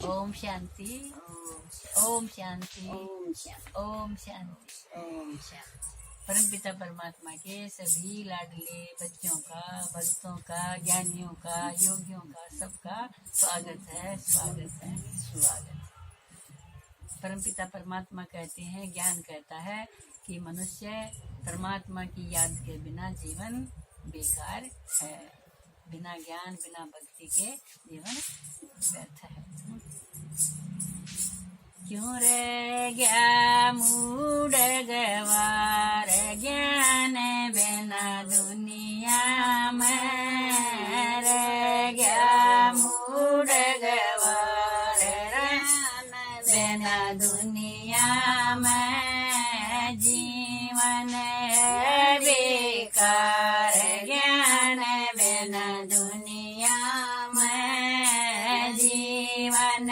ओम शांति। ओम शांति। ओम शांति। ओम शांति। परमपिता परमात्मा के सभी लाडले बच्चों का, भक्तों का, ज्ञानियों का, योगियों का, सबका स्वागत है, स्वागत है, स्वागत है। परमपिता परमात्मा कहते हैं, ज्ञान कहता है कि मनुष्य परमात्मा की याद के बिना जीवन बेकार है। बिना ज्ञान, बिना भक्ति के जीवन व्यर्थ है। क्यों रे गया मूड गवार, ज्ञान बिना दुनिया में रह गया मूड गवार, बिना दुनिया में जीवन बेकार, ज्ञान बिना दुनिया में जीवन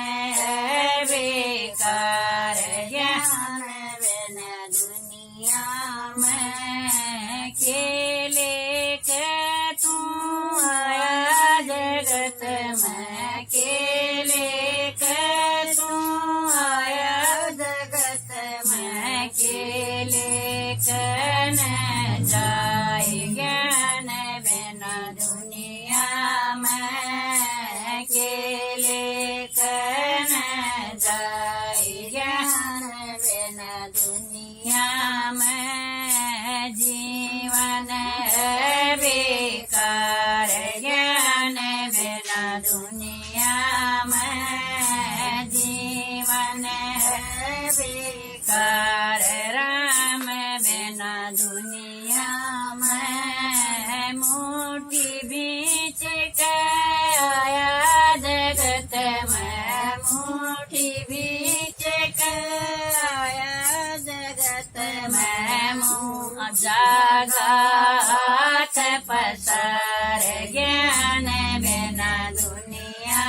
बेकार, ज्ञान बिना दुनिया में खेले के तू आया जगत में, खेले के तू आया जगत में, खेले के न जाए ज्ञान बिना दुनिया में, खेले के न जाए ज्ञान बिना दुनिया में जीवन बेकार, ज्ञान बिना दुनिया में जीवन बेकार, राम बिना दुनिया में मुट्ठी बीच के आया जगत में, मुट्ठी बीच के आया जगत में, मुँह जागा हाथ पसार, ज्ञान बिना दुनिया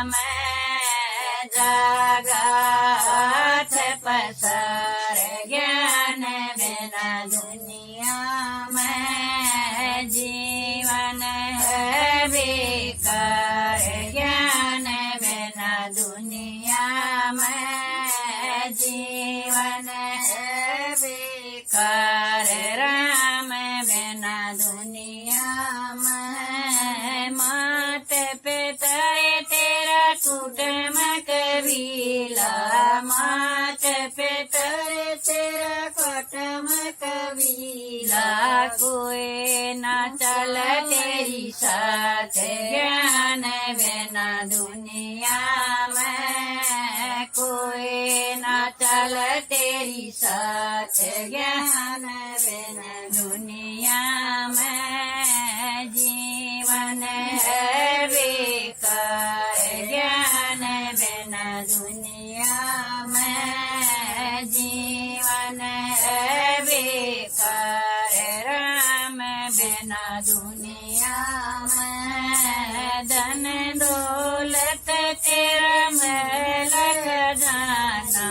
में जागा हाथ पसार, ज्ञान बिना दुनिया में जीवन बेकार, ज्ञान बिना दुनिया में जीवन बेकार, राम बिना दुनिया में मात पिता तेरा कुटुंब कबीला, मात पिता तेरा कुटुंब कबीला, कोई ना चल तेरी साथ, ज्ञान बिना दुनिया में कोई ना चल तेरी साथ, ज्ञान बिना दुनिया में जीवन बेकार, ज्ञान बिना दुनिया में जीवन बेकार, राम बिना दुनिया में धन दौलत तेरा महल खजाना,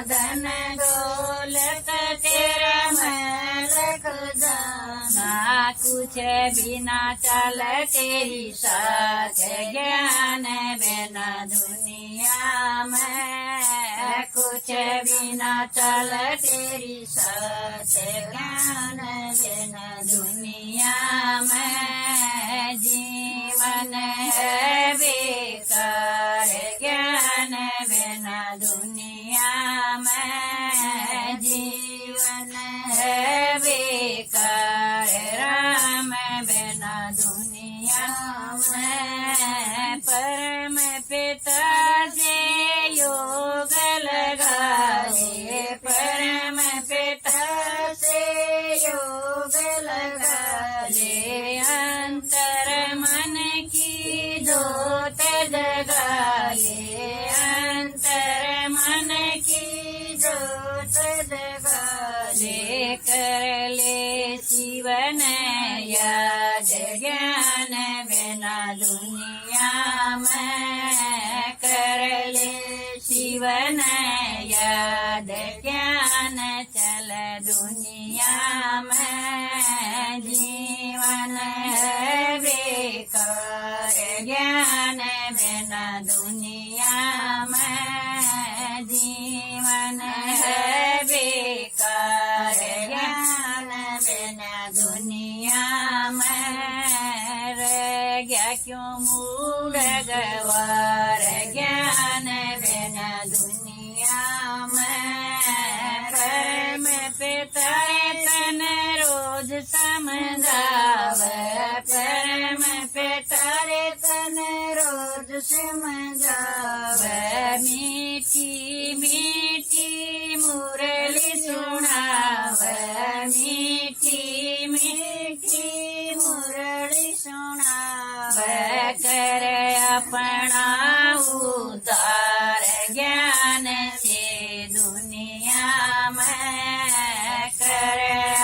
धन दौलत तेरा महल खजाना, कुछ बिना चल तेरी साथ, ज्ञान बिना दुनिया में कुछ बिना चल तेरी साथ, ज्ञान बिना दुनिया में जीवन बेकार, ज्ञान बिना दुनिया में जीवन बेकार, राम बिना दुनिया में परम पिता से योग लगा ले, परम पिता से योग लगा ले, अंतर मन की जोत जगा ले, अंतर मन की जोत जगा ले, कर ले जीवन याद, ज्ञान बिना दुनिया में कर ले जीवन याद, ज्ञान चल दुनिया में जीवन बेकार, ज्ञान बिना दुनिया में जीवन है बेकार। ज्ञान बिना दुनिया में रह गया क्यों मूढ़ गवार। ज्ञान बिना दुनिया में परम पिता तन रोज समझावे। परम पिता तन रोज समझावे। मीठी मीठी मुरली सुनावे। मीठी मीठी मुरली सुनावे। कर अपना उद्धार ज्ञान से दुनिया में। कर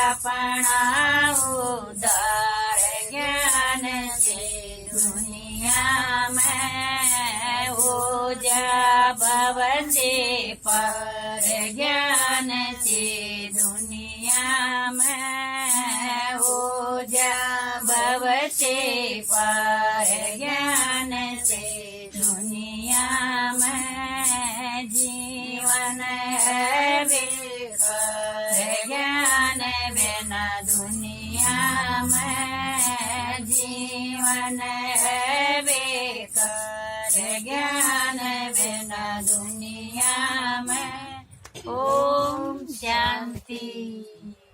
अपना उद्धार ज्ञान से दुनिया में। हो जा भव से पार ज्ञान से दुनिया में। हो जा भव से पार ज्ञान से दुनिया में। जीवन है बेकार। ज्ञान बिना दुनिया में जीवन है बेकार। ज्ञान बिना दुनिया में। ओम शांति।